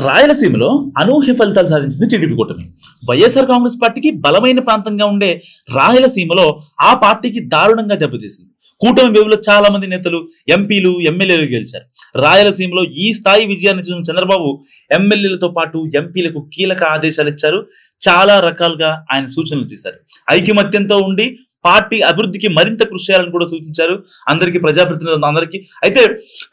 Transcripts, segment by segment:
రాయలసీమలో అనూహ్య ఫలితాలు సాధించింది టీడీపీ కూటమి. వైఎస్ఆర్ కాంగ్రెస్ పార్టీకి బలమైన ప్రాంతంగా ఉండే రాయలసీమలో ఆ పార్టీకి దారుణంగా దెబ్బతీసింది. కూటమి వేవులో చాలా మంది నేతలు, ఎంపీలు, ఎమ్మెల్యేలు గెలిచారు. రాయలసీమలో ఈ స్థాయి విజయాన్ని చూసిన చంద్రబాబు ఎమ్మెల్యేలతో పాటు ఎంపీలకు కీలక ఆదేశాలు ఇచ్చారు. చాలా రకాలుగా ఆయన సూచనలు చేశారు. ఐకమత్యంతో ఉండి పార్టీ అభివృద్ధికి మరింత కృషి చేయాలని కూడా సూచించారు అందరికీ, ప్రజాప్రతినిధులు అందరికీ. అయితే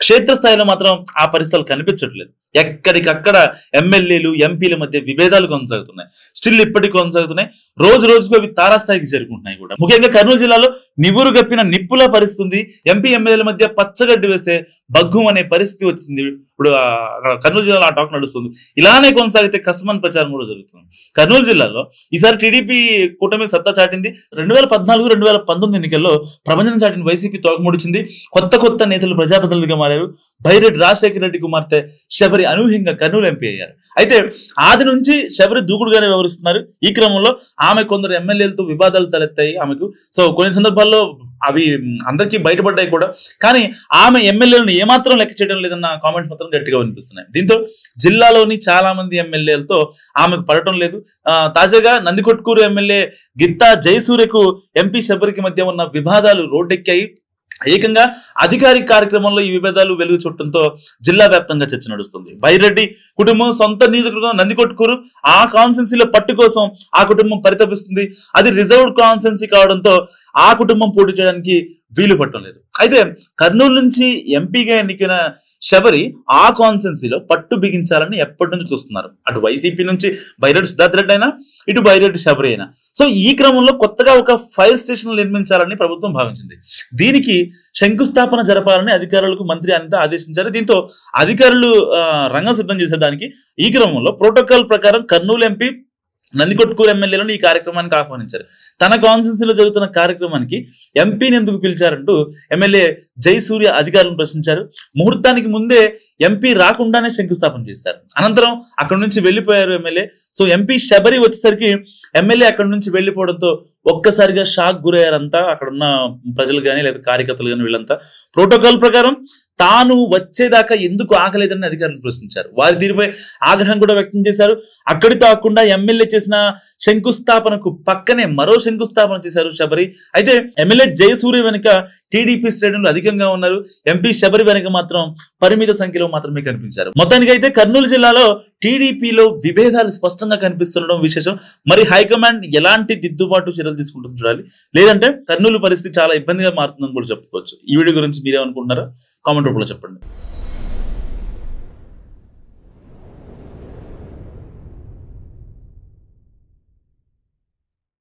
క్షేత్రస్థాయిలో మాత్రం ఆ పరిస్థితులు కనిపించట్లేదు. ఎక్కడికక్కడ ఎమ్మెల్యేలు, ఎంపీల మధ్య విభేదాలు కొనసాగుతున్నాయి. స్టిల్ ఇప్పటికీ కొనసాగుతున్నాయి. రోజు రోజుకు అవి తారాస్థాయికి చేరుకుంటున్నాయి కూడా. ముఖ్యంగా కర్నూలు జిల్లాలో నివురు గప్పిన నిప్పులా పరిస్థితుంది. ఎంపీ ఎమ్మెల్యేల మధ్య పచ్చగడ్డి వేస్తే బగ్గుం అనే పరిస్థితి వచ్చింది. ఇప్పుడు కర్నూలు జిల్లాలో ఆ టాక్ నడుస్తుంది. ఇలానే కొనసాగితే కస్మన్ ప్రచారం కూడా జరుగుతుంది. కర్నూలు జిల్లాలో ఈసారి టీడీపీ కూటమి సత్తా చాటింది. 2014-2019 ఎన్నికల్లో ప్రపంచం చాటిన వైసీపీ తోకముడిచింది. కొత్త నేతలు ప్రజాప్రతినిధులుగా మారారు. బైరెడ్డి రాజశేఖర రెడ్డి కుమార్తె శబరి అనూహ్యంగా కర్నూలు ఎంపీ అయ్యారు. అయితే ఆది నుంచి శబరి దూకుడుగానే వ్యవహరిస్తున్నారు. ఈ క్రమంలో ఆమె కొందరు ఎమ్మెల్యేలతో వివాదాలు తలెత్తాయి ఆమెకు. సో కొన్ని సందర్భాల్లో అవి అందరికీ బయటపడ్డాయి కూడా. కానీ ఆమె ఎమ్మెల్యేలను ఏమాత్రం లెక్క చేయడం లేదన్న కామెంట్స్ మాత్రం గట్టిగా వినిపిస్తున్నాయి. దీంతో జిల్లాలోని చాలా మంది ఎమ్మెల్యేలతో ఆమెకు పడటం లేదు. తాజాగా నందికొట్కూరు ఎమ్మెల్యే గిత్తా జయసూర్యకు ఎంపీ శబరికి మధ్య ఉన్న వివాదాలు రోడ్డెక్కాయి. ఏకంగా అధికారిక కార్యక్రమంలో ఈ విభేదాలు వెలుగు చుట్టడంతో జిల్లా వ్యాప్తంగా చర్చ నడుస్తుంది. బైరెడ్డి కుటుంబం సొంత నియోజకవర్గం నందికొట్కూరు, ఆ కాన్స్టెన్సీలో పట్టు కోసం ఆ కుటుంబం పరితపిస్తుంది. అది రిజర్వ్డ్ కాన్స్టెన్సీ కావడంతో ఆ కుటుంబం పోటీ చేయడానికి వీలు పట్టడం లేదు. అయితే కర్నూలు నుంచి ఎంపీగా ఎన్నికైన శబరి ఆ కాన్స్టెన్సీలో పట్టు బిగించాలని ఎప్పటి నుంచి చూస్తున్నారు. అటు వైసీపీ నుంచి బైరెడ్డి సిద్ధార్థ రెడ్డి అయినా, ఇటు బైరెడ్డి శబరి అయినా. సో ఈ క్రమంలో కొత్తగా ఒక ఫైర్ స్టేషన్ నిర్మించాలని ప్రభుత్వం భావించింది. దీనికి శంకుస్థాపన జరపాలని అధికారులకు మంత్రి అనిత ఆదేశించారు. దీంతో అధికారులు రంగం సిద్ధం చేసేదానికి ఈ క్రమంలో ప్రోటోకాల్ ప్రకారం కర్నూలు ఎంపీ, నందికొట్కూరు ఎమ్మెల్యేలను ఈ కార్యక్రమానికి ఆహ్వానించారు. తన కాన్స్టెన్సీలో జరుగుతున్న కార్యక్రమానికి ఎంపీని ఎందుకు పిలిచారంటూ ఎమ్మెల్యే జయసూర్య అధికారులను ప్రశ్నించారు. ముహూర్తానికి ముందే ఎంపీ రాకుండానే శంకుస్థాపన చేశారు. అనంతరం అక్కడి నుంచి వెళ్లిపోయారు ఎమ్మెల్యే. సో ఎంపీ శబరి వచ్చేసరికి ఎమ్మెల్యే అక్కడి నుంచి వెళ్లిపోవడంతో ఒక్కసారిగా షాక్ గురయ్యారంతా, అక్కడ ఉన్న ప్రజలు కానీ లేదా కార్యకర్తలు కానీ. వీళ్ళంతా ప్రోటోకాల్ ప్రకారం తాను వచ్చేదాకా ఎందుకు ఆగలేదని అధికారులు ప్రశ్నించారు. వారి తీరుపై ఆగ్రహం కూడా వ్యక్తం చేశారు. అక్కడితో ఆకుండా ఎమ్మెల్యే చేసిన శంకుస్థాపనకు పక్కనే మరో శంకుస్థాపన చేశారు శబరి. అయితే ఎమ్మెల్యే జయసూర్య వెనుక టీడీపీ శ్రేణులు అధికంగా ఉన్నారు. ఎంపీ శబరి వెనుక మాత్రం పరిమిత సంఖ్యలో మాత్రమే కనిపించారు. మొత్తానికైతే కర్నూలు జిల్లాలో టీడీపీలో విభేదాలు స్పష్టంగా కనిపిస్తుండడం విశేషం. మరి హైకమాండ్ ఎలాంటి దిద్దుబాటు చర్యలు తీసుకుంటుంది చూడాలి. లేదంటే కర్నూలు పరిస్థితి చాలా ఇబ్బందిగా మారుతుందని కూడా చెప్పుకోవచ్చు. ఈ వీడియో గురించి మీరేమనుకుంటున్నారో కామెంట్ రూపంలో చెప్పండి.